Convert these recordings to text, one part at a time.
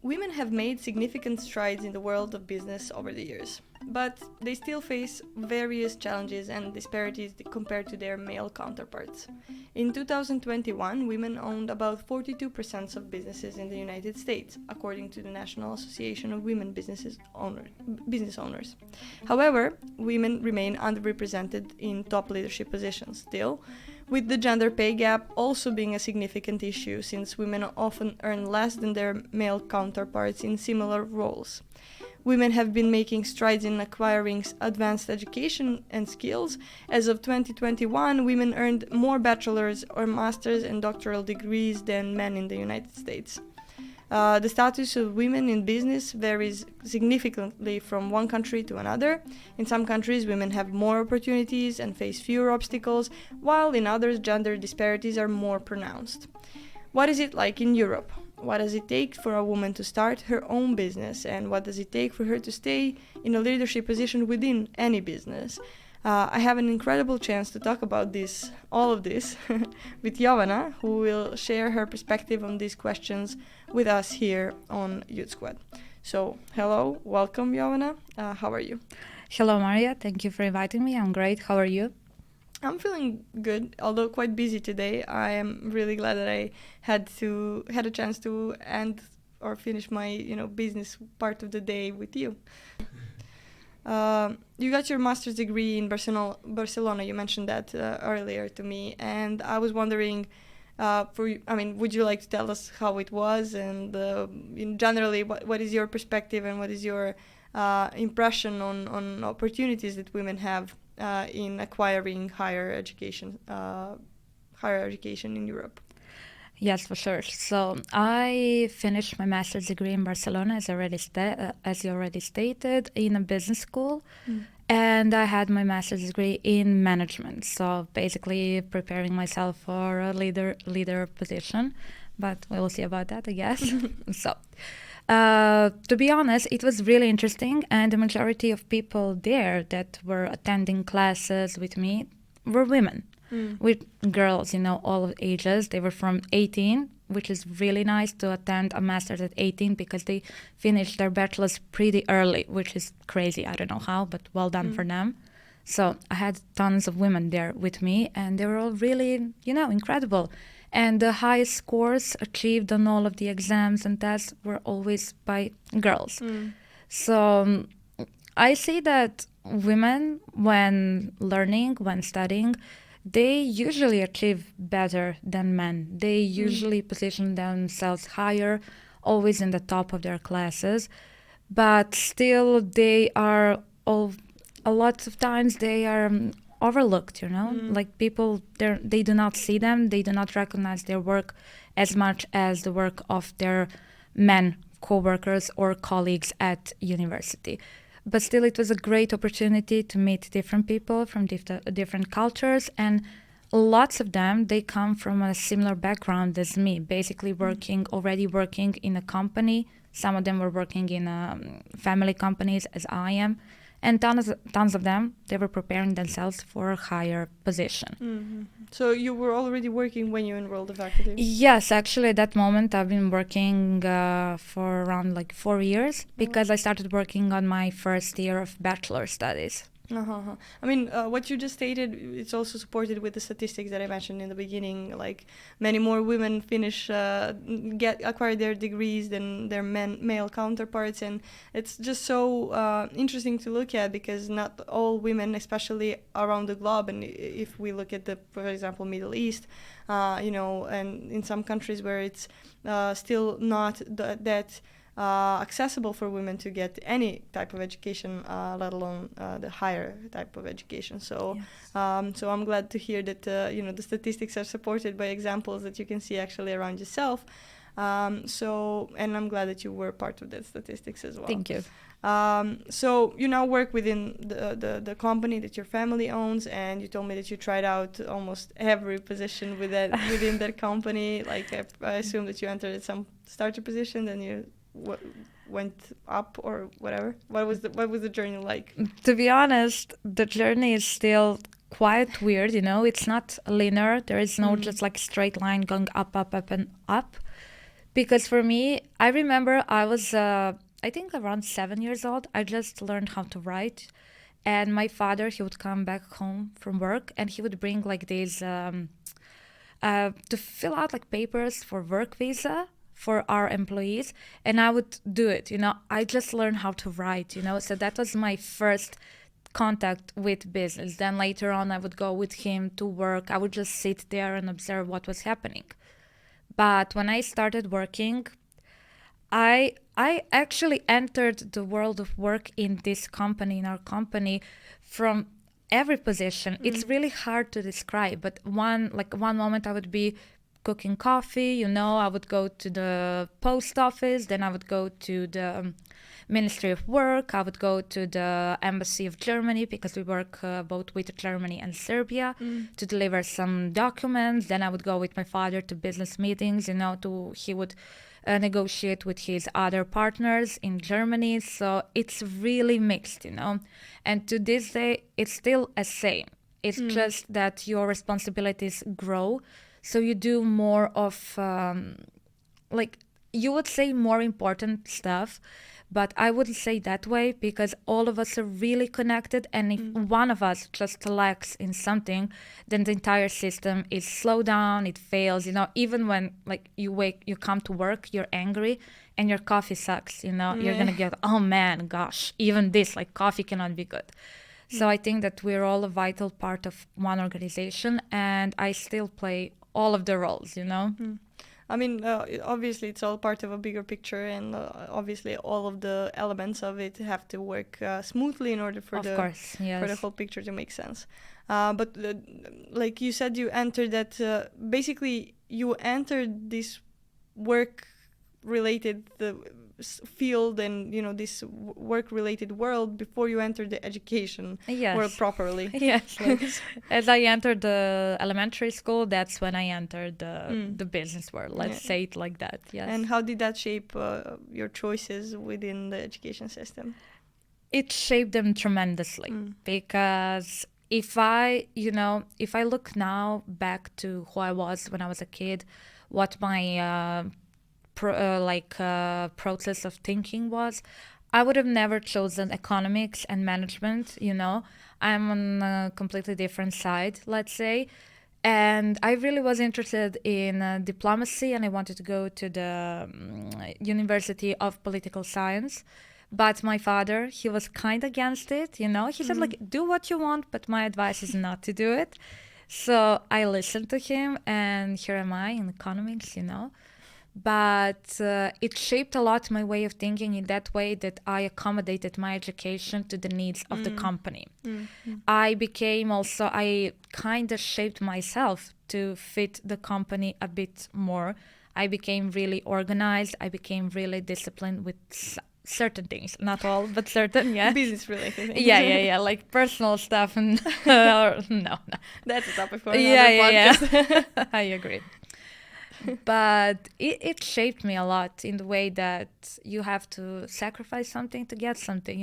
women have made significant strides in the world of business over the years, but they still face various challenges and disparities compared to their male counterparts. In 2021, women owned about 42% of businesses in the United States, according to the National Association of Women Business Owners. However, women remain underrepresented in top leadership positions still, with the gender pay gap also being a significant issue since women often earn less than their male counterparts in similar roles. Women have been making strides in acquiring advanced education and skills. As of 2021, women earned more bachelor's or master's and doctoral degrees than men in the United States. The status of women in business varies significantly from one country to another. In some countries, women have more opportunities and face fewer obstacles, while in others, gender disparities are more pronounced. What is it like in Europe? What does it take for a woman to start her own business, and what does it take for her to stay in a leadership position within any business? I have an incredible chance to talk about all of this, with Jovana, who will share her perspective on these questions with us here on YouthSquad. So, hello, welcome, Jovana. How are you? Hello, Maria. Thank you for inviting me. I'm great. How are you? I'm feeling good, although quite busy today. I am really glad that I had a chance to end or finish my business part of the day with you. You got your master's degree in Barcelona. You mentioned that earlier to me, and I was wondering, would you like to tell us how it was, and generally, what is your perspective and what is your impression on opportunities that women have in acquiring higher education in Europe? Yes, for sure. So I finished my master's degree in Barcelona, as you already stated, in a business school. And I had my master's degree in management. So basically preparing myself for a leader position. But we'll see about that, I guess. So to be honest, it was really interesting. And the majority of people there that were attending classes with me were women. With girls, all of ages. They were from 18, which is really nice to attend a master's at 18 because they finished their bachelor's pretty early, which is crazy. I don't know how, but well done for them. So I had tons of women there with me, and they were all really, incredible. And the highest scores achieved on all of the exams and tests were always by girls. So I see that women, when learning, when studying, they usually achieve better than men. They usually position themselves higher, always in the top of their classes. But still, they are a lot of times they are overlooked, like people, they do not see them. They do not recognize their work as much as the work of their men co-workers or colleagues at university. But still, it was a great opportunity to meet different people from different cultures, and lots of them, they come from a similar background as me, basically already working in a company. Some of them were working in family companies as I am, and tons of them, they were preparing themselves for a higher position. So you were already working when you enrolled the faculty? Yes, actually at that moment I've been working for around 4 years because I started working on my first year of bachelor studies. What you just stated, it's also supported with the statistics that I mentioned in the beginning. Like many more women acquire their degrees than their male counterparts, and it's just so interesting to look at because not all women, especially around the globe, and if we look at for example, Middle East, and in some countries where it's still not that accessible for women to get any type of education, let alone the higher type of education. So, yes. So I'm glad to hear that the statistics are supported by examples that you can see actually around yourself. And I'm glad that you were part of that statistics as well. Thank you. So you now work within the company that your family owns, and you told me that you tried out almost every position within that company. Like I assume that you entered at some starter position, then you went up or whatever. What was the journey like? To be honest, the journey is still quite weird. It's not linear. There is no just straight line going up and up. Because for me, I remember I was, I think around 7 years old. I just learned how to write. And my father, he would come back home from work and he would bring like these, to fill out like papers for work visa for our employees. And I would do it, I just learned how to write, So that was my first contact with business. Then later on, I would go with him to work. I would just sit there and observe what was happening. But when I started working, I actually entered the world of work in this company, in our company, from every position. It's really hard to describe, but one moment I would be cooking coffee, I would go to the post office, then I would go to the Ministry of Work, I would go to the Embassy of Germany because we work both with Germany and Serbia to deliver some documents. Then I would go with my father to business meetings, he would negotiate with his other partners in Germany. So it's really mixed, And to this day, it's still the same. It's just that your responsibilities grow. So you do more of, you would say more important stuff, but I wouldn't say that way because all of us are really connected. And if one of us just lacks in something, then the entire system is slowed down, it fails, Even when you come to work, you're angry and your coffee sucks, You're going to get, oh man, gosh, even this, coffee cannot be good. So I think that we're all a vital part of one organization and I still play all of the roles, I mean, obviously, it's all part of a bigger picture, and obviously, all of the elements of it have to work smoothly in order for for the whole picture to make sense. But like you said, you entered that. Basically, you entered this work-related field and this work-related world before you entered the education world properly. Yes, as I entered the elementary school, that's when I entered the business world. Let's say it like that. Yes. And how did that shape your choices within the education system? It shaped them tremendously because if I look now back to who I was when I was a kid, what my process of thinking was, I would have never chosen economics and management. I'm on a completely different side, let's say, and I really was interested in diplomacy, and I wanted to go to the University of Political Science. But my father, he was kind of against it. He said do what you want, but my advice is not to do it. So I listened to him, and here am I in economics. But it shaped a lot my way of thinking in that way that I accommodated my education to the needs of the company. I kind of shaped myself to fit the company a bit more. I became really organized. I became really disciplined with certain things, not all, but certain, yeah. Business related things. Yeah, like personal stuff and no. That's a topic for another podcast. Yeah. I agree. But it shaped me a lot in the way that you have to sacrifice something to get something,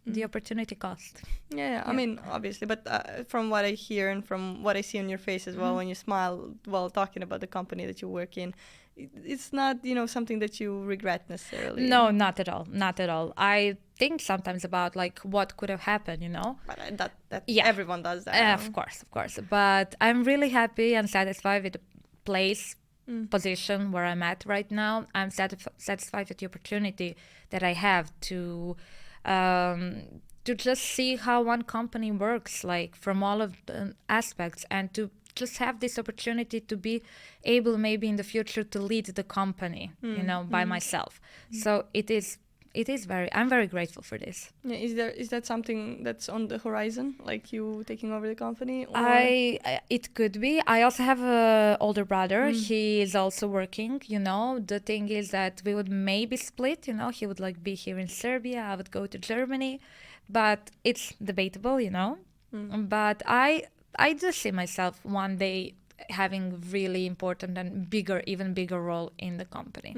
the opportunity cost. Yeah, I mean, obviously, but from what I hear and from what I see on your face as well when you smile while talking about the company that you work in, it's not, something that you regret necessarily. No, not at all. I think sometimes about what could have happened, But everyone does that. Of course. But I'm really happy and satisfied with the place, position where I'm at right now. I'm satisfied with the opportunity that I have to just see how one company works, from all of the aspects, and to just have this opportunity to be able maybe in the future to lead the company, by myself. So I'm very grateful for this. Yeah, is that something that's on the horizon, like you taking over the company? Or? It could be. I also have an older brother. He is also working, The thing is that we would maybe split, He would be here in Serbia. I would go to Germany. But it's debatable, But I do see myself one day having really important and even bigger role in the company.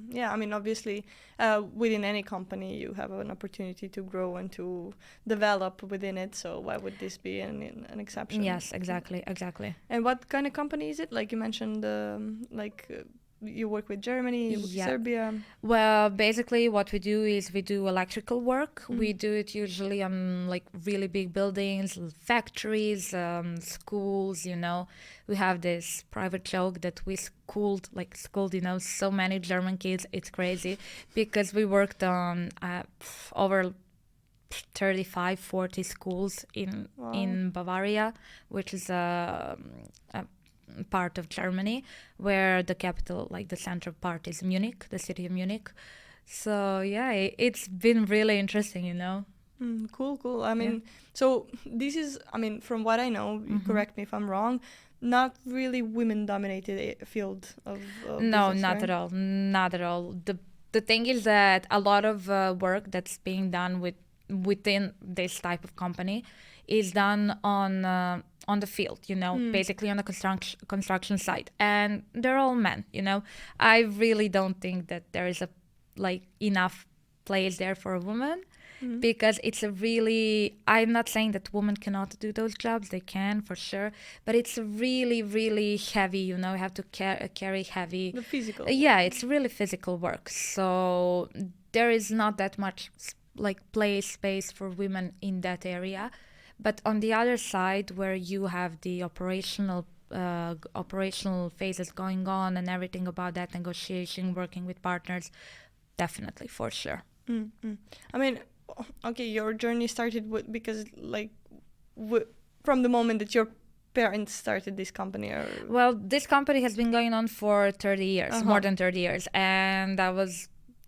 Yeah, I mean, obviously, within any company, you have an opportunity to grow and to develop within it. So why would this be an exception? Yes, exactly. And what kind of company is it? Like you mentioned, you work with Germany, you work with Serbia. Well, basically what we do is we do electrical work. We do it usually on like really big buildings, factories, schools, you know. We have this private joke that we schooled, you know, so many German kids. It's crazy because we worked on over 35, 40 schools in Bavaria, which is a part of Germany, where the capital, like the central part, is Munich, the city of Munich. So yeah, it's been really interesting, you know. Cool. I mean, so this is, I mean, from what I know, correct me if I'm wrong, not really women-dominated field of no, business, not right? at all, not at all. The thing is that a lot of work that's being done within this type of company is done on the field, you know, basically on the construction site, and they're all men, you know. I really don't think that there is enough place there for a woman, because it's a really, I'm not saying that women cannot do those jobs, they can for sure, but it's really, really heavy, you know. You have to carry heavy, The physical. yeah, it's really physical work. So there is not that much space for women in that area. But on the other side, where you have the operational phases going on and everything about that, negotiation, working with partners, definitely, for sure. I mean, okay, your journey started because from the moment that your parents started this company, or well, this company has been going on for 30 years, more than 30 years, and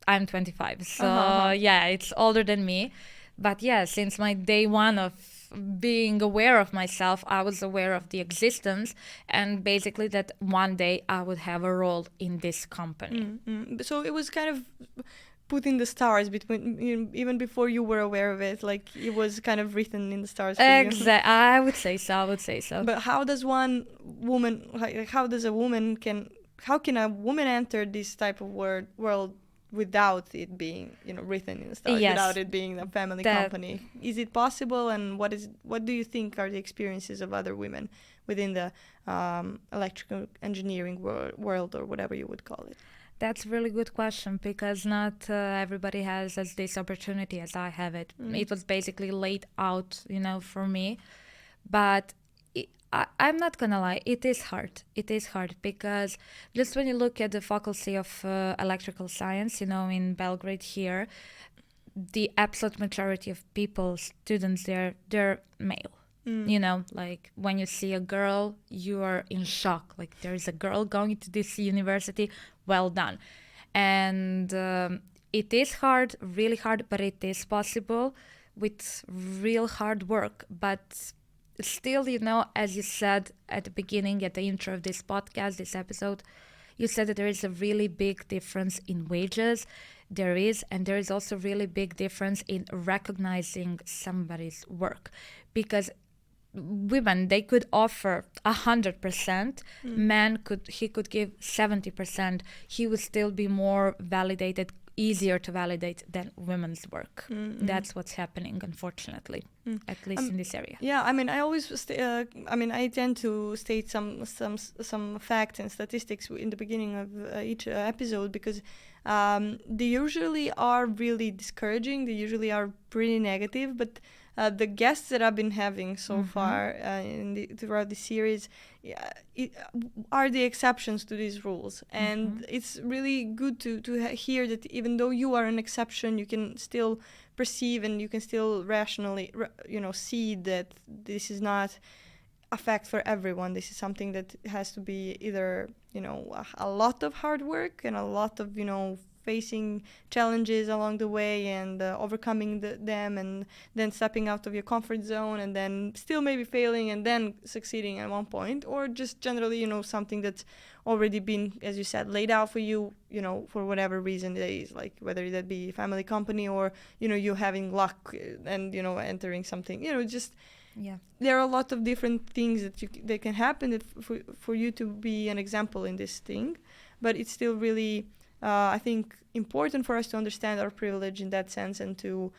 I'm 25, so yeah, it's older than me. But yeah, since my day one of being aware of myself, I was aware of the existence, and basically that one day I would have a role in this company. So it was kind of put in the stars between, you know, even before you were aware of it, like it was kind of written in the stars for you. Exactly, I would say so. But how does one woman, how can a woman enter this type of world without it being, you know, written in the stars, without it being a family company? Is it possible? And what do you think are the experiences of other women within the electrical engineering world, or whatever you would call it? That's a really good question, because not everybody has this opportunity as I have it. It was basically laid out, you know, for me. But I'm not gonna lie, it is hard. It is hard because just when you look at the faculty of electrical science, you know, in Belgrade here, the absolute majority of people, students there, they're male. You know, like when you see a girl, you are in shock. Like, there is a girl going to this university, well done. And it is hard, really hard, but it is possible with real hard work. But still, you know, as you said at the beginning, at the intro of this podcast, this episode, you said that there is a really big difference in wages. There is, and there is also really big difference in recognizing somebody's work, because women, they could offer 100%. Man could give 70%. He would still be more validated, easier to validate than women's work. That's what's happening, unfortunately, at least in this area. Yeah, I mean, I always I tend to state some facts and statistics in the beginning of each episode, because they usually are really discouraging. They usually are pretty negative, but the guests that I've been having so far throughout the series are the exceptions to these rules. And it's really good to hear that even though you are an exception, you can still perceive and you can still rationally, see that this is not a fact for everyone. This is something that has to be either, a lot of hard work and a lot of, facing challenges along the way and overcoming them, and then stepping out of your comfort zone, and then still maybe failing and then succeeding at one point, or just generally, something that's already been, as you said, laid out for you, for whatever reason it is, like whether that be family company or, you having luck and, entering something, there are a lot of different things that can happen for you to be an example in this thing, but it's still really I think, important for us to understand our privilege in that sense and to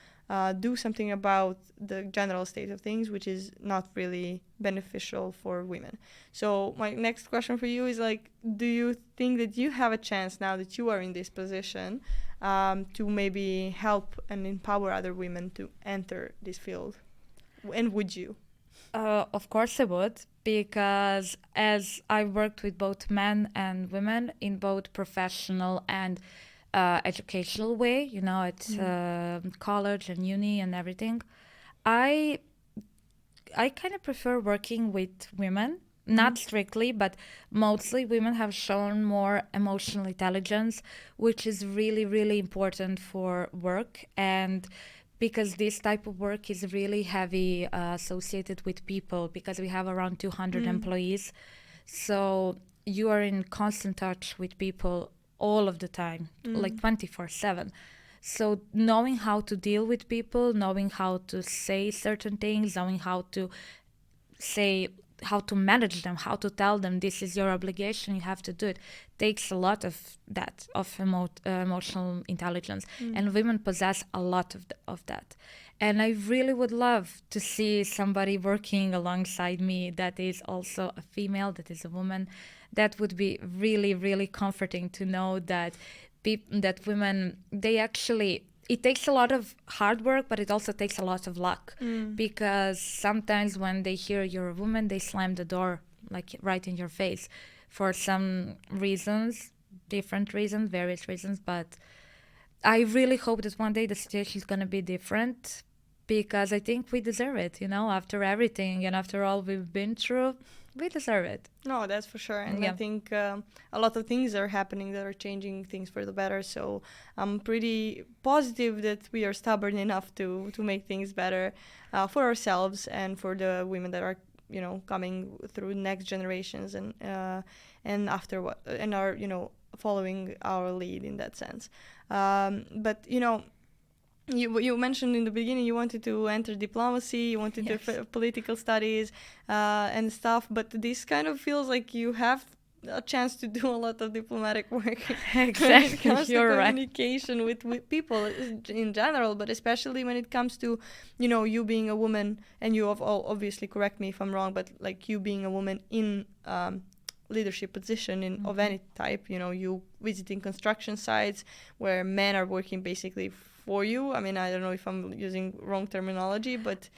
do something about the general state of things, which is not really beneficial for women. So my next question for you is like, do you think that you have a chance now that you are in this position to maybe help and empower other women to enter this field? And would you? Of course I would, because as I worked with both men and women in both professional and educational way, you know, at college and uni and everything, I kind of prefer working with women. Not strictly, but mostly women have shown more emotional intelligence, which is really, really important for work. And because this type of work is really heavy associated with people, because we have around 200 employees. So you are in constant touch with people all of the time, like 24/7. So knowing how to deal with people, knowing how to say certain things, knowing how to manage them, how to tell them this is your obligation, you have to do it, takes a lot of that, of emotional intelligence. And women possess a lot of that. And I really would love to see somebody working alongside me that is also a female, that is a woman. That would be really, really comforting to know that that women, they actually, it takes a lot of hard work, but it also takes a lot of luck, because sometimes when they hear you're a woman, they slam the door like right in your face for some reasons, different reasons, various reasons. But I really hope that one day the situation is going to be different, because I think we deserve it, you know, after everything and after all we've been through. We deserve it. No, that's for sure. And I think a lot of things are happening that are changing things for the better. So I'm pretty positive that we are stubborn enough to make things better for ourselves and for the women that are, you know, coming through next generations and after what, and are, you know, following our lead in that sense. But, you know, you mentioned in the beginning you wanted to enter diplomacy, you wanted to political studies and stuff, but this kind of feels like you have a chance to do a lot of diplomatic work. Exactly, when it comes you're to right. communication with people in general, but especially when it comes to, you know, you being a woman, and you have obviously, correct me if I'm wrong, but like you being a woman in leadership position of any type, you know, you visiting construction sites where men are working basically for you. I mean, I don't know if I'm using wrong terminology, but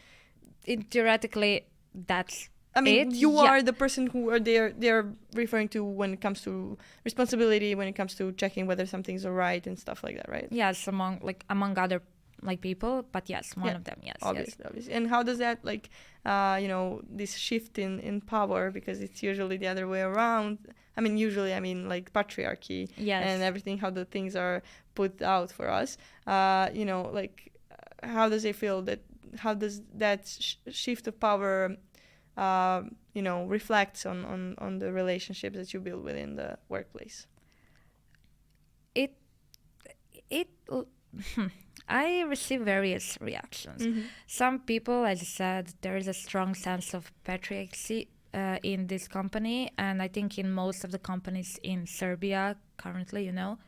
theoretically, that's I mean, it. you are the person who are they're referring to when it comes to responsibility, when it comes to checking whether something's all right and stuff like that, right? Yes, among other like people, but yes, one of them, yes. Obviously. And how does that, like, you know, this shift in power, because it's usually the other way around. I mean, usually, I mean, like patriarchy and everything, how the things are put out for us. You know, like, how does it feel that, how does that shift of power, you know, reflects on the relationships that you build within the workplace? I receive various reactions. Some people, as I said, there is a strong sense of patriarchy in this company, and I think in most of the companies in Serbia currently, you know.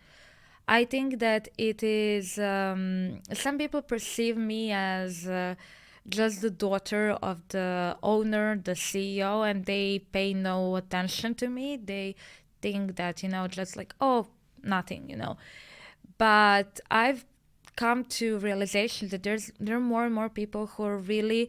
I think that it is, some people perceive me as just the daughter of the owner, the CEO, and they pay no attention to me. They think that, you know, just like, oh, nothing, you know. But I've come to realization that there are more and more people who are really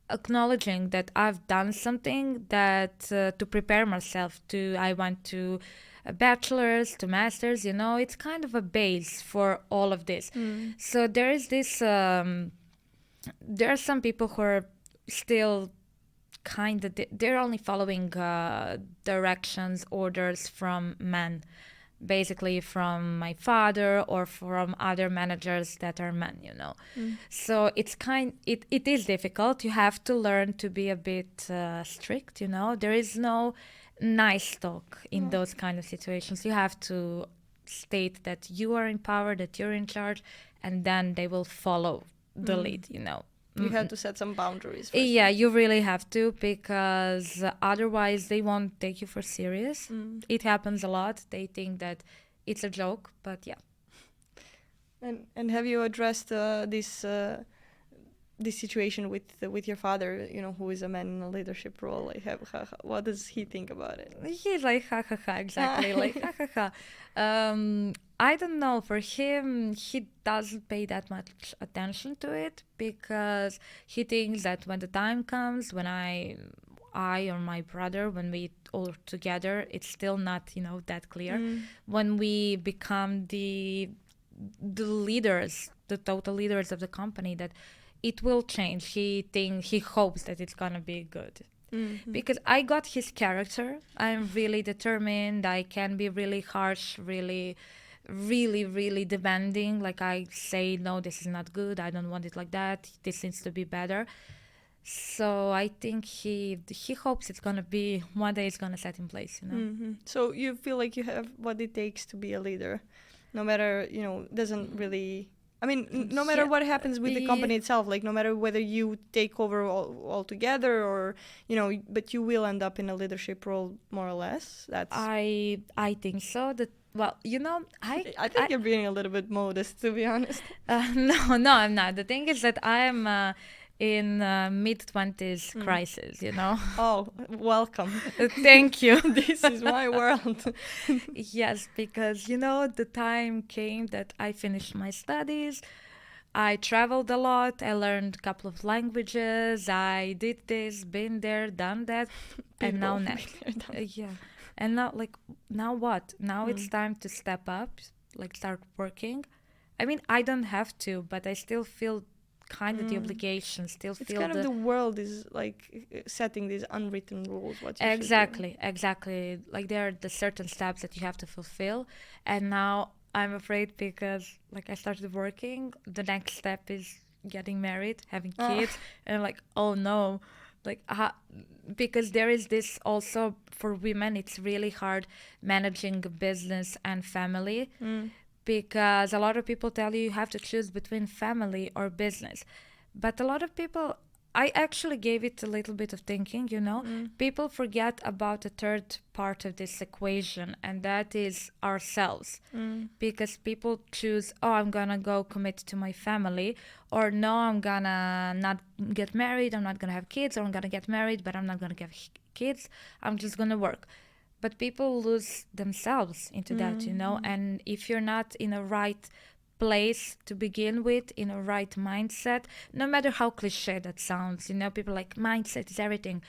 acknowledging that I've done something, that to prepare myself to, I went to a bachelor's, to master's, you know, it's kind of a base for all of this. So there is this, there are some people who are still kind of, they're only following directions, orders from men, basically from my father or from other managers that are men, you know. So it's it is difficult. You have to learn to be a bit strict, you know. There is no nice talk in those kind of situations. You have to state that you are in power, that you're in charge, and then they will follow the lead, you know. You have to set some boundaries first. Yeah, you really have to, because otherwise they won't take you for serious. It happens a lot. They think that It's a joke, but yeah. And have you addressed this situation with your father, who is a man in a leadership role? Like, what does he think about it? He's like, ha ha ha, exactly, like, ha ha ha. I don't know, for him, he doesn't pay that much attention to it because he thinks that when the time comes, when I or my brother, when we all together, it's still not, that clear. When we become the leaders, the total leaders of the company, that it will change. He hopes that it's gonna be good. Because I got his character. I'm really determined. I can be really harsh, really, really, really demanding. Like I say, no, this is not good. I don't want it like that. This needs to be better. So I think he hopes it's gonna be one day it's gonna set in place. So you feel like you have what it takes to be a leader, no matter doesn't really. I mean, no matter what happens with the company itself, like no matter whether you take over altogether or, but you will end up in a leadership role more or less. I think so. I think you're being a little bit modest, to be honest. No, I'm not. The thing is that I'm in mid-20s crisis, Oh, welcome. Thank you. This is my world. Yes, because, the time came that I finished my studies. I traveled a lot. I learned a couple of languages. I did this, been there, done that. And now next. Yeah. And now what? Now it's time to step up, like start working. I mean, I don't have to, but I still feel kind of the obligation, still it's feel kind of the world is like setting these unwritten rules. Exactly. Like there are the certain steps that you have to fulfill. And now I'm afraid because like I started working, the next step is getting married, having kids. And I'm like, oh no. Like because there is this also for women, it's really hard managing business and family. Because a lot of people tell you have to choose between family or business. But a lot of people, I actually gave it a little bit of thinking, People forget about the third part of this equation, and that is ourselves. Because people choose, oh, I'm gonna go commit to my family, or no, I'm gonna not get married, I'm not gonna have kids, or I'm gonna get married, but I'm not gonna have kids, I'm just gonna work. But people lose themselves into that, and if you're not in a right place to begin with, in a right mindset, no matter how cliche that sounds, people like mindset is everything.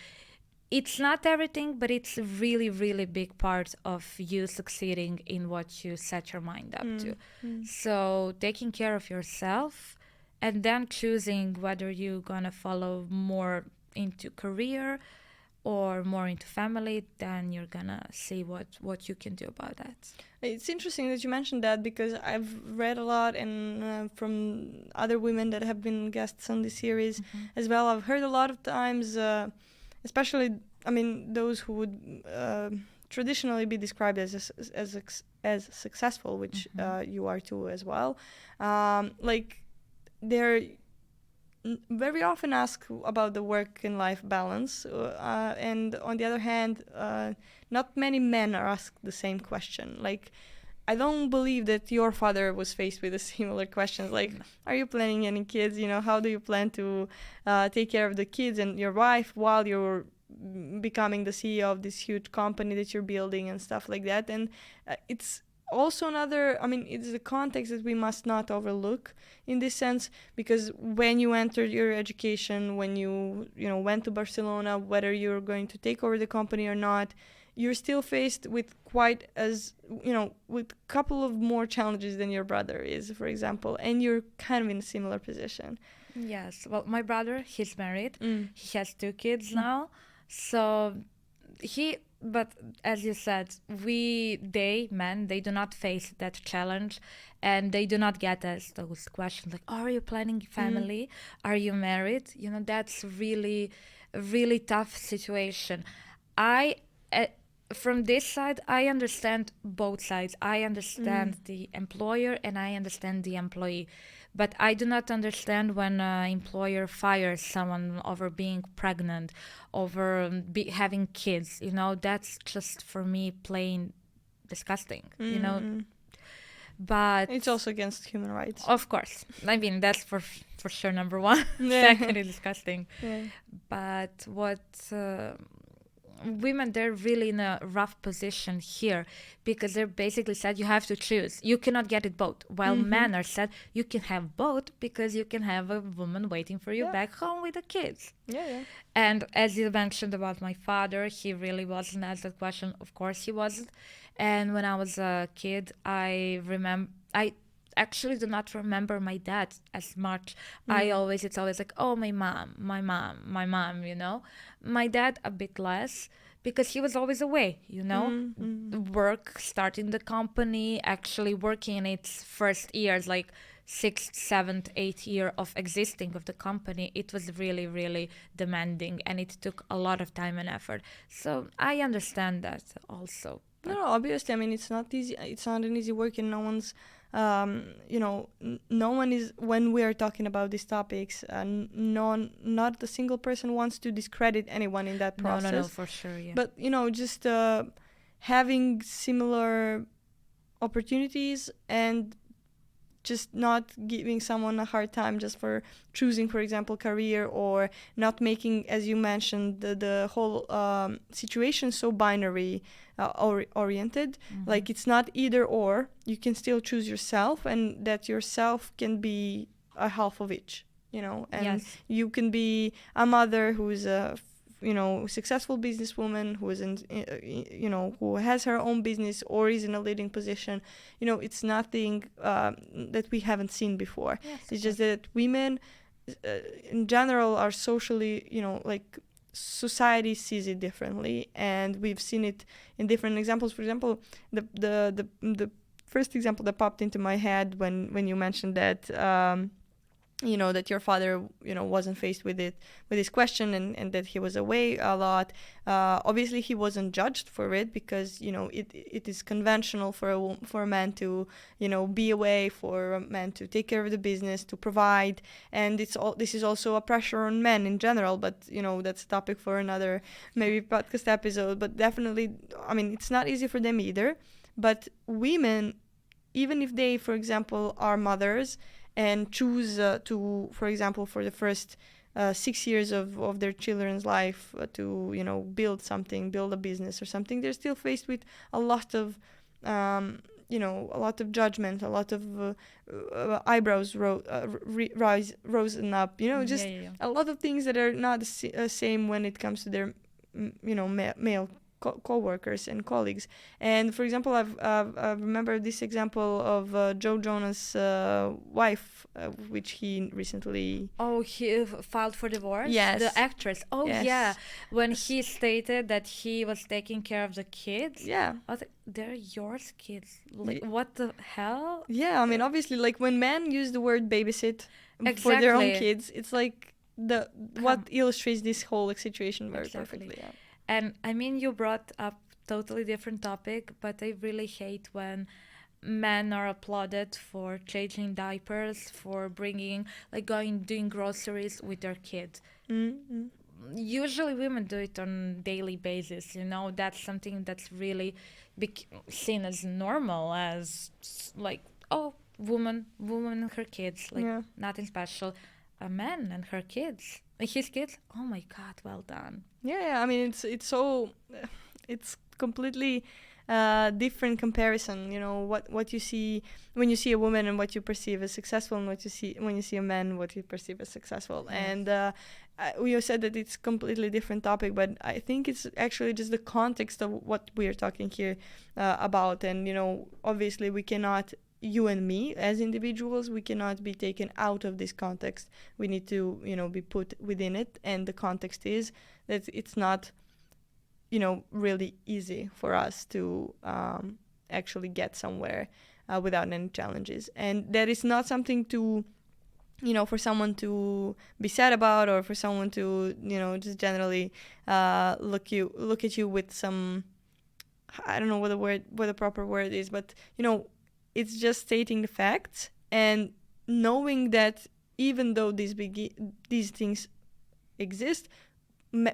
It's not everything, but it's a really, really big part of you succeeding in what you set your mind up to. So taking care of yourself and then choosing whether you're gonna follow more into career or more into family, then you're gonna see what you can do about that. It's interesting that you mentioned that because I've read a lot and from other women that have been guests on this series as well. I've heard a lot of times, especially, I mean, those who would traditionally be described as successful, which you are too as well. Like they're very often ask about the work and life balance, and on the other hand, not many men are asked the same question. Like, I don't believe that your father was faced with a similar questions. Like, are you planning any kids? How do you plan to take care of the kids and your wife while you're becoming the CEO of this huge company that you're building and stuff like that? And it's also it's a context that we must not overlook in this sense, because when you entered your education, when you went to Barcelona, whether you're going to take over the company or not, you're still faced with with a couple of more challenges than your brother is, for example, and you're kind of in a similar position. Yes, well, my brother, he's married. He has 2 kids now, so but as you said, men, they do not face that challenge, and they do not get us those questions like, are you planning family? Are you married? That's really, really tough situation. From this side, I understand both sides. I understand the employer and I understand the employee. But I do not understand when an employer fires someone over being pregnant, over having kids. That's just, for me, plain disgusting. But It's also against human rights. of course, I mean, that's for sure number one. Yeah. Second is disgusting. Yeah. But what women, they're really in a rough position here, because they're basically said you have to choose. You cannot get it both. While men are said you can have both, because you can have a woman waiting for you Yeah. back home with the kids. Yeah, yeah. And as you mentioned about my father, he really wasn't asked that question. Of course he wasn't. And when I was a kid, I actually do not remember my dad as much. It's always like, oh, my mom, you know. My dad a bit less, because he was always away, you know. Work, starting the company, actually working in its first years, like 6th, 7th, 8th year of existing of the company. It was really, really demanding, and it took a lot of time and effort. So I understand that also. No, obviously. I mean, it's not easy. It's not an easy work, and no one's, no one is. When we are talking about these topics, not a single person wants to discredit anyone in that process. No, for sure, yeah. But just having similar opportunities and just not giving someone a hard time just for choosing, for example, career, or not making, as you mentioned, the whole situation so binary oriented. Like, it's not either or. You can still choose yourself, and that yourself can be a half of each, and Yes. you can be a mother who's a successful businesswoman who is who has her own business or is in a leading position. It's nothing that we haven't seen before. Yes, It's just that women in general are socially, like, society sees it differently, and we've seen it in different examples. For example, the first example that popped into my head when you mentioned that that your father, wasn't faced with this question, and that he was away a lot. Obviously, he wasn't judged for it, because it is conventional for a man to be away, for a man to take care of the business, to provide, and this is also a pressure on men in general. But that's a topic for another maybe podcast episode. But definitely, I mean, it's not easy for them either. But women, even if they, for example, are mothers and choose to, for example, for the first 6 years of their children's life, to build a business or something, they're still faced with a lot of judgment, a lot of eyebrows risen up, a lot of things that are not the same when it comes to their male co-workers and colleagues. And for example, I remember this example of Joe Jonas' wife, which he recently... Oh, he filed for divorce? Yes. The actress. Oh, yes. Yeah. When he stated that he was taking care of the kids. Yeah. I was like, they're yours kids. Like, what the hell? Yeah, I mean, obviously, like, when men use the word babysit for their own kids, it's like what illustrates this whole situation very perfectly. Yeah. And I mean, you brought up totally different topic, but I really hate when men are applauded for changing diapers, for doing groceries with their kids. Mm-hmm. Usually women do it on daily basis, that's something that's really seen as normal, as like, oh, woman and her kids, like nothing special. A man and her kids, his kids, oh my God, well done. Yeah, I mean, it's completely different comparison. What you see when you see a woman and what you perceive as successful, and what you see when you see a man, what you perceive as successful. And you said that it's completely different topic, but I think it's actually just the context of what we are talking here about. And obviously we cannot. You and me as individuals, we cannot be taken out of this context. We need to, be put within it. And the context is that it's not, really easy for us to actually get somewhere without any challenges. And that is not something to, for someone to be sad about, or for someone to, just generally look at you with some, I don't know what the proper word is, but, it's just stating the facts and knowing that even though these things exist,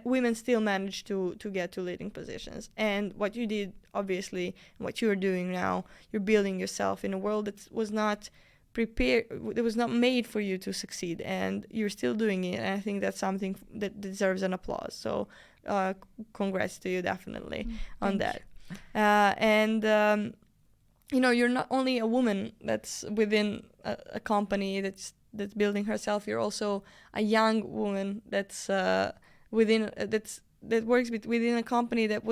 women still manage to get to leading positions. And what you did, obviously, and what you're doing now, you're building yourself in a world that was not prepared, it was not made for you to succeed, and you're still doing it. And I think that's something that deserves an applause. So congrats to you, definitely, on that. And you're not only a woman that's within a company that's building herself. You're also a young woman that's within that works within a company that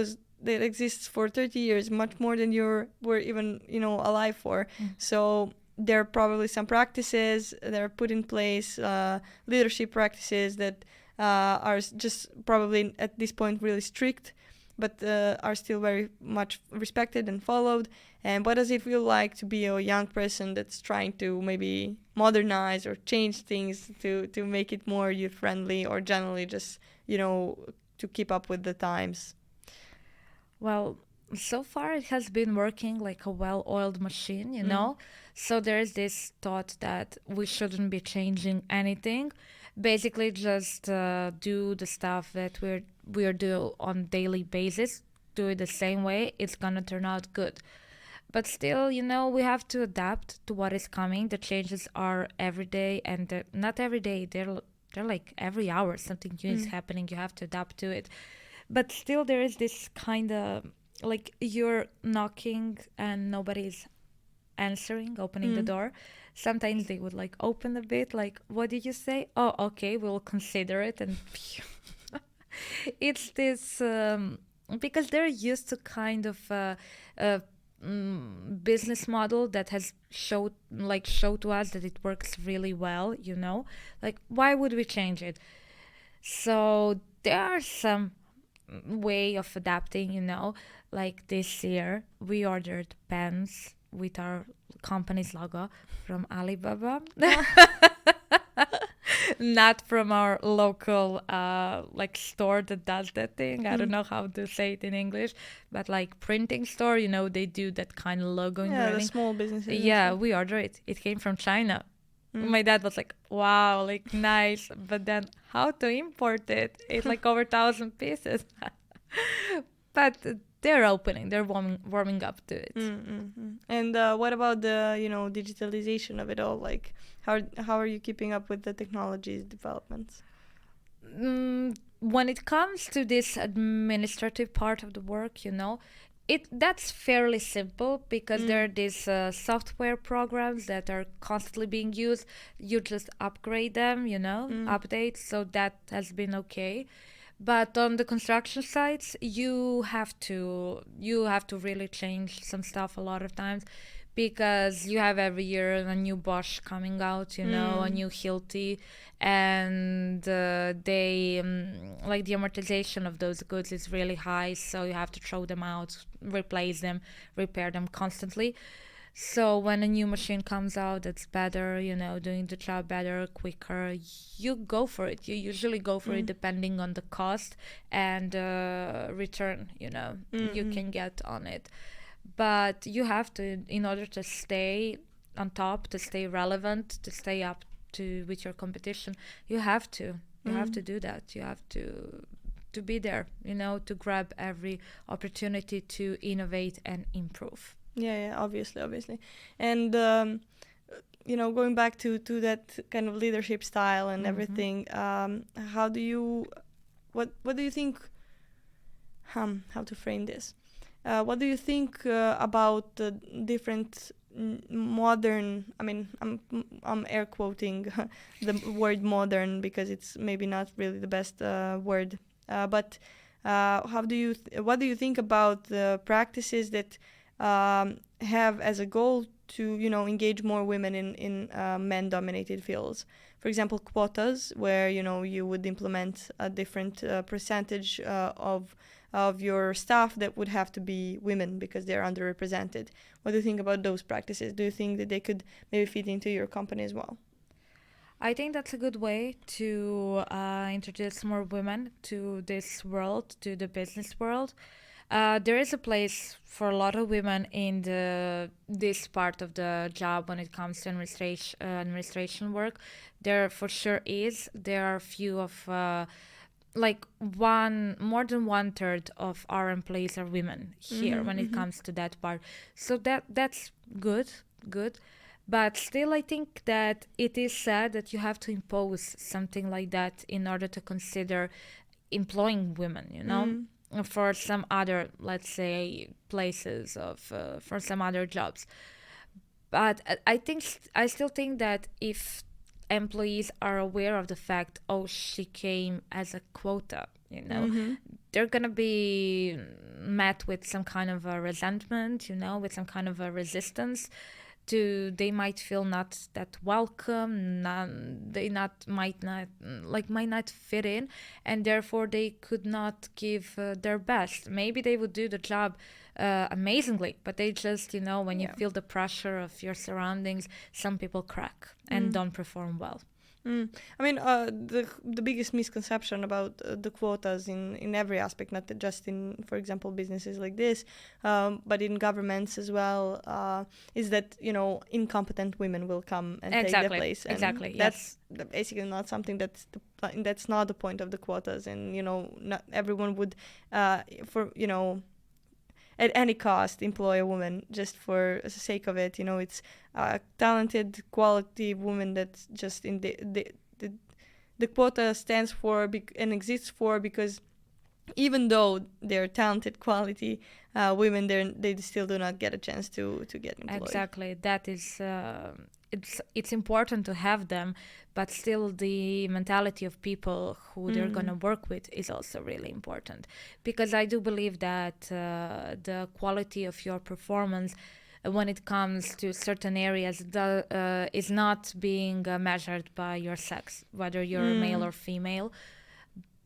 exists for 30 years, much more than you were even alive for. So there are probably some practices that are put in place, leadership practices that are just probably at this point really strict, but are still very much respected and followed. And what does it feel like to be a young person that's trying to maybe modernize or change things to make it more youth friendly, or generally just to keep up with the times? Well, so far it has been working like a well-oiled machine, you know? So there's this thought that we shouldn't be changing anything. Basically, just do the stuff that we're do on daily basis. Do it the same way. It's gonna turn out good. But still, we have to adapt to what is coming. The changes are every day, and not every day. They're like every hour something new is happening. You have to adapt to it. But still, there is this kind of like you're knocking and nobody's answering, opening the door. Sometimes they would like open a bit, like, what did you say? Oh, okay, we'll consider it. And it's this because they're used to kind of business model that has showed to us that it works really well, like why would we change it? So there are some way of adapting, like this year we ordered pens with our company's logo from Alibaba. Not from our local like store that does that thing. I don't know how to say it in English, but like printing store, they do that kind of logo engraving. The small businesses. Yeah, we ordered it. It came from China. My dad was like, wow, like nice, but then how to import it? It's like over 1,000 pieces. But they're opening, they're warming up to it. And what about the digitalization of it all? Like how are you keeping up with the technology developments? When it comes to this administrative part of the work, that's fairly simple because there are these software programs that are constantly being used. You just upgrade them, update. So that has been okay. But on the construction sites, you have to really change some stuff a lot of times, because you have every year a new Bosch coming out, a new Hilti, and they like the amortization of those goods is really high, so you have to throw them out, replace them, repair them constantly. So when a new machine comes out that's better, doing the job better, quicker, you go for it. You usually go for it depending on the cost and return, you can get on it. But you have to, in order to stay on top, to stay relevant, to stay up to with your competition, you have to do that. You have to be there, to grab every opportunity to innovate and improve. Yeah, obviously. And going back to that kind of leadership style and everything, how do you what do you think, how to frame this? What do you think about the different modern, I'm air quoting the word modern because it's maybe not really the best word, but what do you think about the practices that have as a goal to engage more women in men-dominated fields? For example, quotas, where you would implement a different percentage of your staff that would have to be women because they're underrepresented. What do you think about those practices? Do you think that they could maybe fit into your company as well? I think that's a good way to introduce more women to this world, to the business world. There is a place for a lot of women in this part of the job when it comes to administration work. There for sure is. There are a few of like more than 1/3 of our employees are women here when it comes to that part. So that's good. But still, I think that it is sad that you have to impose something like that in order to consider employing women, for some other, let's say, places for some other jobs. But I still think that if employees are aware of the fact, oh, she came as a quota, they're gonna be met with some kind of a resentment, with some kind of a resistance. They might feel not that welcome, might not fit in, and therefore they could not give their best. Maybe they would do the job amazingly, but they just, when you feel the pressure of your surroundings, some people crack and don't perform well. I mean, the biggest misconception about the quotas in every aspect, not just in, for example, businesses like this, but in governments as well, is that, incompetent women will come and take their place. And exactly. That's basically not something that's not the point of the quotas. And, not everyone would, at any cost, employ a woman just for the sake of it. It's a talented, quality woman that's just in the quota stands for and exists for, because even though they're talented, quality women, they still do not get a chance to get employed. Exactly. That is, it's important to have them, but still the mentality of people who they're going to work with is also really important. Because I do believe that the quality of your performance when it comes to certain areas is not being measured by your sex, whether you're male or female.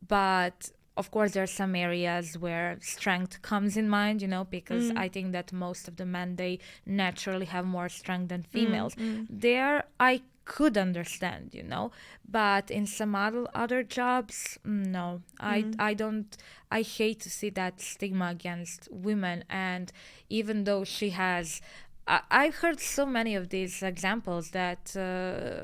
But of course, there are some areas where strength comes in mind, because I think that most of the men, they naturally have more strength than females. There, I could understand, but in some other jobs, no, I don't. I hate to see that stigma against women. And even though she has, I've heard so many of these examples that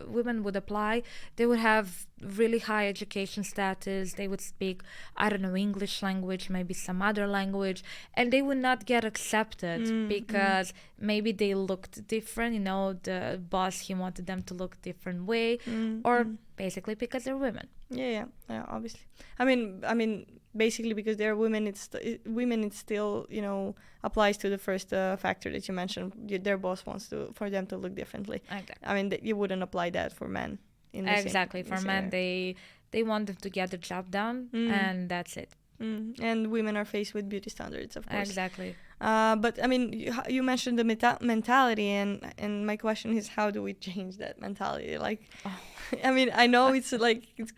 women would apply. They would have really high education status. They would speak, I don't know, English language, maybe some other language, and they would not get accepted because maybe they looked different. The boss, he wanted them to look different way, or basically because they're women. Yeah, obviously. I mean, basically because they're women. Women. It still, applies to the first factor that you mentioned. Their boss wants for them to look differently. Exactly. I mean, you wouldn't apply that for men. For men, they want them to get the job done, and that's it. And women are faced with beauty standards, of course. Exactly. But I mean, you mentioned the mentality, and my question is, how do we change that mentality? I mean, I know it's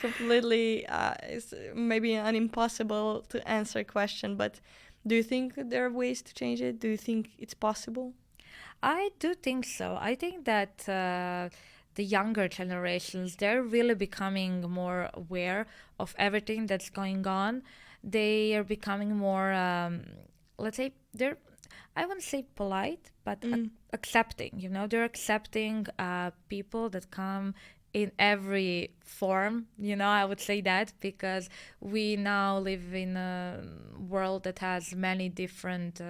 completely, it's maybe an impossible to answer question, but do you think there are ways to change it? Do you think it's possible? I do think so. I think that the younger generations, they're really becoming more aware of everything that's going on. They are becoming more, let's say, I wouldn't say polite, but accepting. They're accepting people that come in every form, I would say that, because we now live in a world that has many different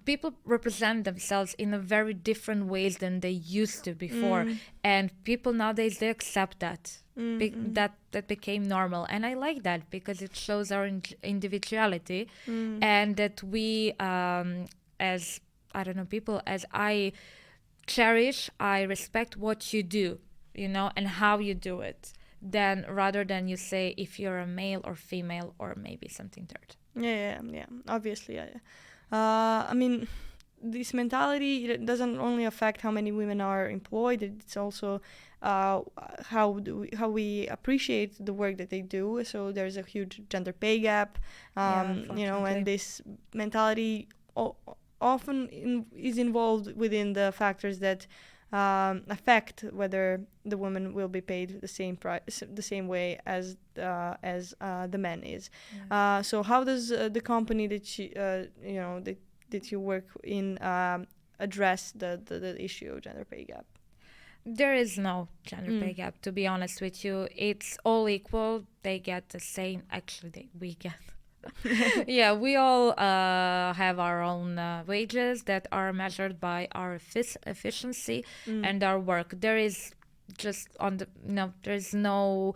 people represent themselves in a very different ways than they used to before, and people nowadays, they accept that. That became normal, and I like that because it shows our individuality, and that we as, I don't know, people, as I cherish, I respect what you do, and how you do it, then rather than you say if you're a male or female or maybe something third. Yeah, obviously. I mean, this mentality, it doesn't only affect how many women are employed, it's also how we appreciate the work that they do. So there's a huge gender pay gap, and this mentality often is involved within the factors that affect whether the woman will be paid the same way as the man is. So how does the company that you work in address the issue of gender pay gap? There is no gender pay gap, to be honest with you. It's all equal. They get the same. Actually, we get. Yeah, we all have our own wages that are measured by our efficiency and our work. There is just on the no, there's no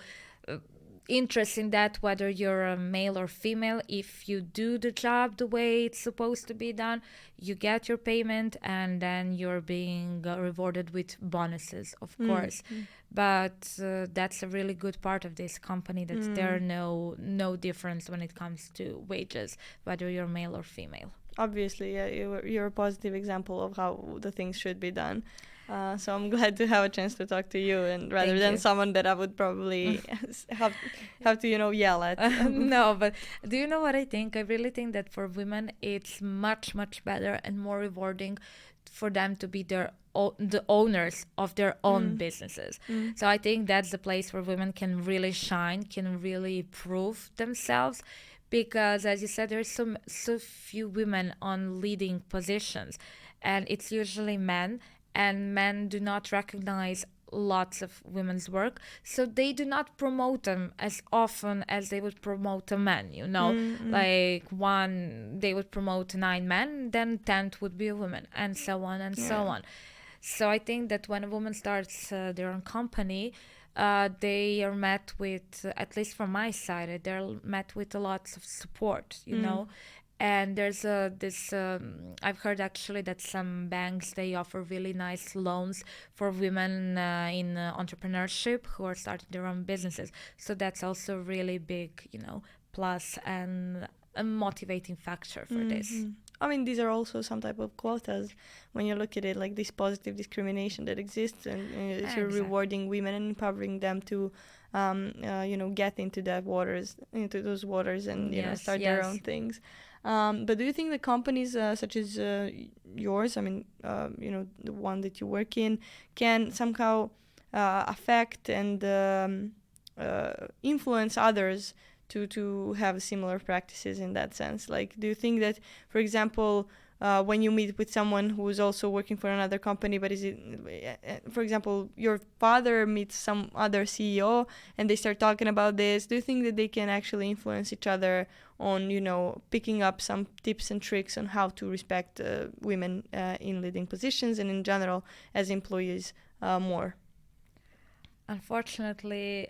interest in that whether you're a male or female. If you do the job the way it's supposed to be done, you get your payment, and then you're being rewarded with bonuses, of course. But that's a really good part of this company, that there are no difference when it comes to wages, whether you're male or female. Obviously, yeah, you're a positive example of how the things should be done. So I'm glad to have a chance to talk to you, and rather than someone that I would probably have to, yell at. No, but do you know what I think? I really think that for women, it's much, much better and more rewarding for them to be the owners of their own businesses. So I think that's the place where women can really shine, can really prove themselves. Because, as you said, there's so few women on leading positions, and it's usually men, and men do not recognize lots of women's work, so they do not promote them as often as they would promote a man, like they would promote 9 men, then 10th would be a woman, and so on and so on. So I think that when a woman starts their own company, they are met with, at least from my side, they're met with a lot of support, and there's this I've heard actually that some banks, they offer really nice loans for women in entrepreneurship who are starting their own businesses. So that's also really big, plus and a motivating factor for this. I mean, these are also some type of quotas when you look at it, like this positive discrimination that exists, and you're rewarding women and empowering them to, get into those waters, and start their own things. But do you think the companies such as yours, I mean, the one that you work in, can somehow affect and influence others to have similar practices in that sense? Like, do you think that, for example, when you meet with someone who is also working for another company, but for example, your father meets some other CEO and they start talking about this, do you think that they can actually influence each other on, picking up some tips and tricks on how to respect women in leading positions and in general as employees more? Unfortunately,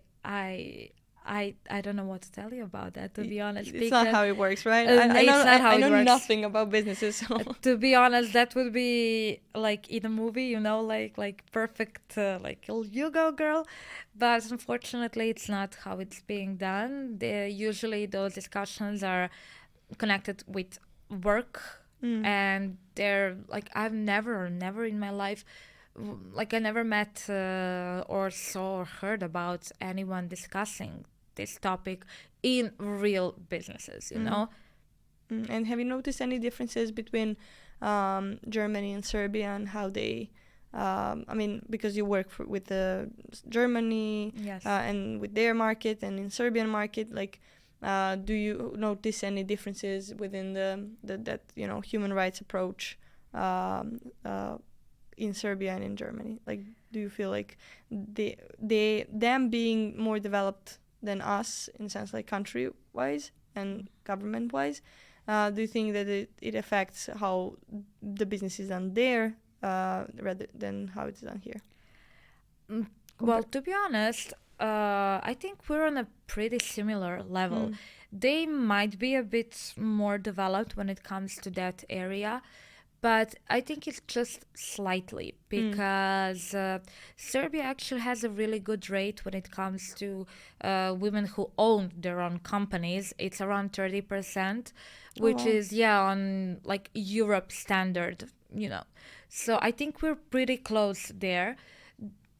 I don't know what to tell you about that, to be honest. It's not how it works, right? I know nothing about businesses. So. To be honest, that would be like in a movie, like perfect, like you go, girl. But unfortunately, it's not how it's being done. Usually those discussions are connected with work, and they're like, I've never in my life, like I never met or saw or heard about anyone discussing this topic in real businesses, And have you noticed any differences between Germany and Serbia and how they, because you work with Germany and with their market and in Serbian market, like, do you notice any differences within that human rights approach in Serbia and in Germany? Like, do you feel like them being more developed than us in a sense, like country-wise and government-wise, do you think that it affects how the business is done there rather than how it's done here? Well, to be honest, I think we're on a pretty similar level. They might be a bit more developed when it comes to that area, but I think it's just slightly, because Serbia actually has a really good rate when it comes to women who own their own companies. It's around 30%, which is on like Europe standard, So I think we're pretty close there.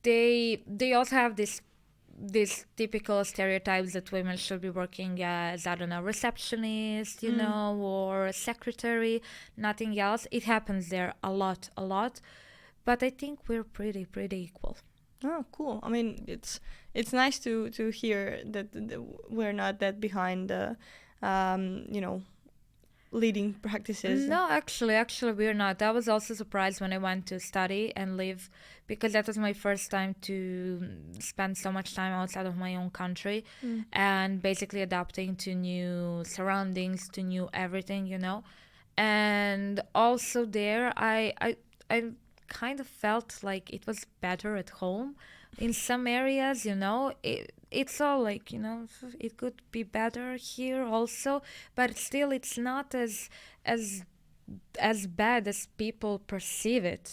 They also have these typical stereotypes that women should be working as, I don't know, receptionist, or secretary, nothing else. It happens there a lot. But I think we're pretty equal. Oh, cool. I mean, it's nice to hear that we're not that behind, leading practices? No, actually, we're not. I was also surprised when I went to study and live, because that was my first time to spend so much time outside of my own country and basically adapting to new surroundings, to new everything, And also there, I kind of felt like it was better at home. In some areas, it's all like, it could be better here also, but still it's not as as bad as people perceive it.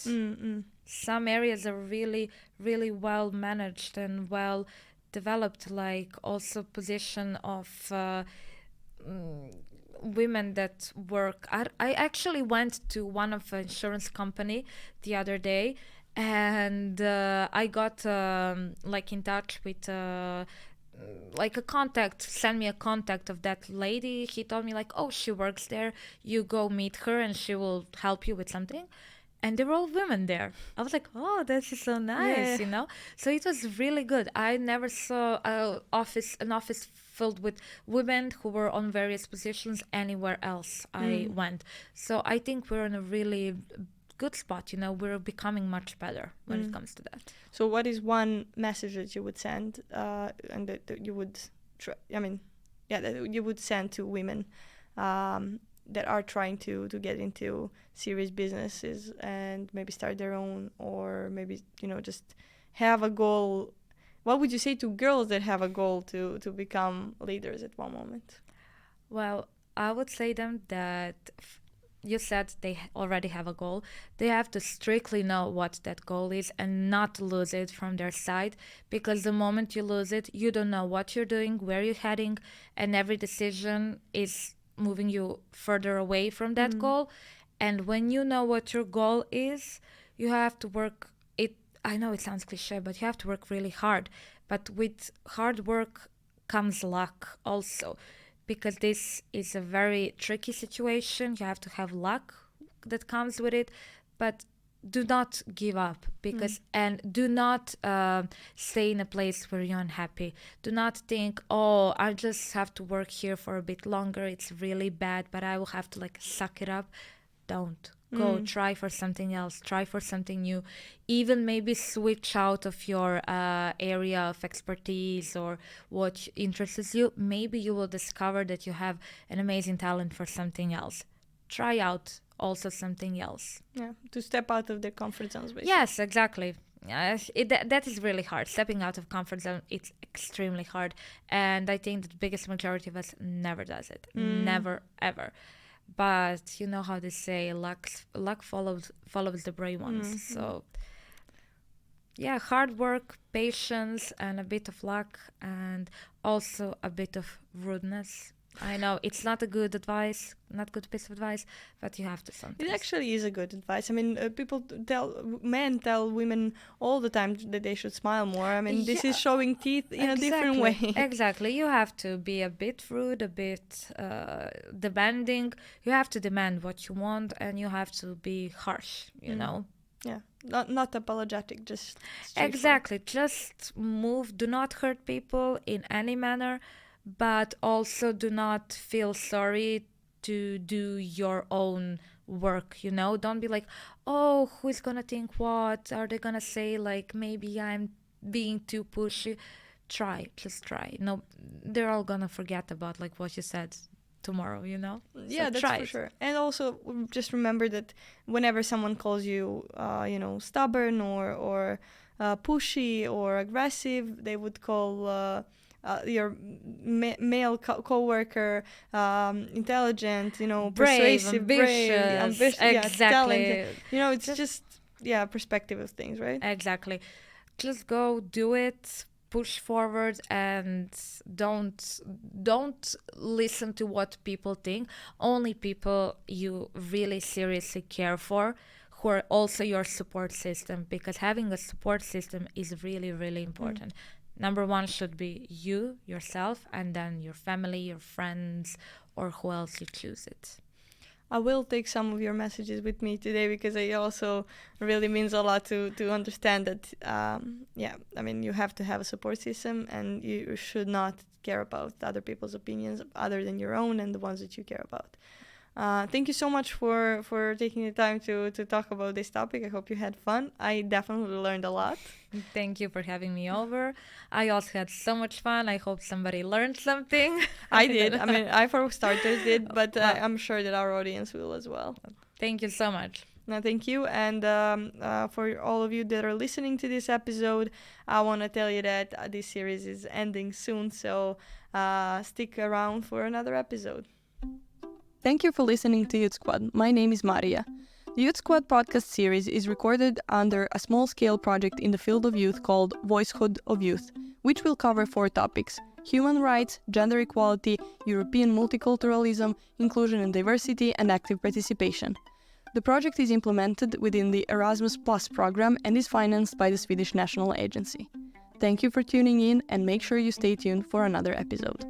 Some areas are really, really well managed and well developed, like also position of women that work. I actually went to one of the insurance company the other day, and I got like in touch with like a contact, send me a contact of that lady. He told me like, oh, she works there, you go meet her and she will help you with something. And they were all women there. I was like, oh, this is so nice, So it was really good. I never saw an office filled with women who were on various positions anywhere else I went. So I think we're in a really good spot. We're becoming much better when it comes to that. So what is one message that you would send and that you would that you would send to women that are trying to get into serious businesses and maybe start their own, or maybe just have a goal? What would you say to girls that have a goal to become leaders at one moment? Well, I would say them that you said they already have a goal. They have to strictly know what that goal is and not lose it from their side, because the moment you lose it, you don't know what you're doing, where you're heading, and every decision is moving you further away from that goal. And when you know what your goal is, you have to work it. I know it sounds cliche, but you have to work really hard. But with hard work comes luck also, because this is a very tricky situation. You have to have luck that comes with it, but do not give up, because and do not stay in a place where you're unhappy. Do not think, oh, I just have to work here for a bit longer, it's really bad, but I will have to like suck it up. Don't. Go try for something else, try for something new, even maybe switch out of your area of expertise or what interests you. Maybe you will discover that you have an amazing talent for something else. Try out also something else. Yeah, to step out of their comfort zones, basically. Yes, exactly. That is really hard. Stepping out of comfort zone, it's extremely hard. And I think the biggest majority of us never does it. Never, ever. But you know how they say, luck follows the brave ones. So yeah, hard work, patience, and a bit of luck, and also a bit of rudeness. I know it's not a good advice, not good piece of advice, but you have to sometimes. It actually is a good advice. I mean, men tell women all the time that they should smile more. I mean, this is showing teeth in a different way. Exactly. You have to be a bit rude, a bit demanding. You have to demand what you want, and you have to be harsh, you know? Yeah, not apologetic, just exactly. Just move. Do not hurt people in any manner, but also do not feel sorry to do your own work, you know? Don't be like, oh, who's gonna think what? Are they gonna say like maybe I'm being too pushy? Just try. No, they're all gonna forget about like what you said tomorrow, you know? Yeah, so that's for sure. And also just remember that whenever someone calls you stubborn or pushy or aggressive, they would call your male co-worker intelligent, brave, persuasive, ambitious, exactly. Yeah, it's just perspective of things, right? Exactly. Just go do it, push forward, and don't listen to what people think. Only people you really seriously care for, who are also your support system, because having a support system is really, really important. Number one should be you, yourself, and then your family, your friends, or who else you choose it. I will take some of your messages with me today, because it also really means a lot to understand that, I mean, you have to have a support system, and you should not care about other people's opinions other than your own and the ones that you care about. Thank you so much for taking the time to talk about this topic. I hope you had fun. I definitely learned a lot. Thank you for having me over. I also had so much fun. I hope somebody learned something. I did. I mean, I for starters did, but Well, I'm sure that our audience will as well. Thank you so much. No, thank you. And for all of you that are listening to this episode, I want to tell you that this series is ending soon. So stick around for another episode. Thank you for listening to Youth Squad. My name is Maria. The Youth Squad podcast series is recorded under a small-scale project in the field of youth called Voicehood of Youth, which will cover 4 topics: human rights, gender equality, European multiculturalism, inclusion and diversity, and active participation. The project is implemented within the Erasmus Plus program and is financed by the Swedish National Agency. Thank you for tuning in, and make sure you stay tuned for another episode.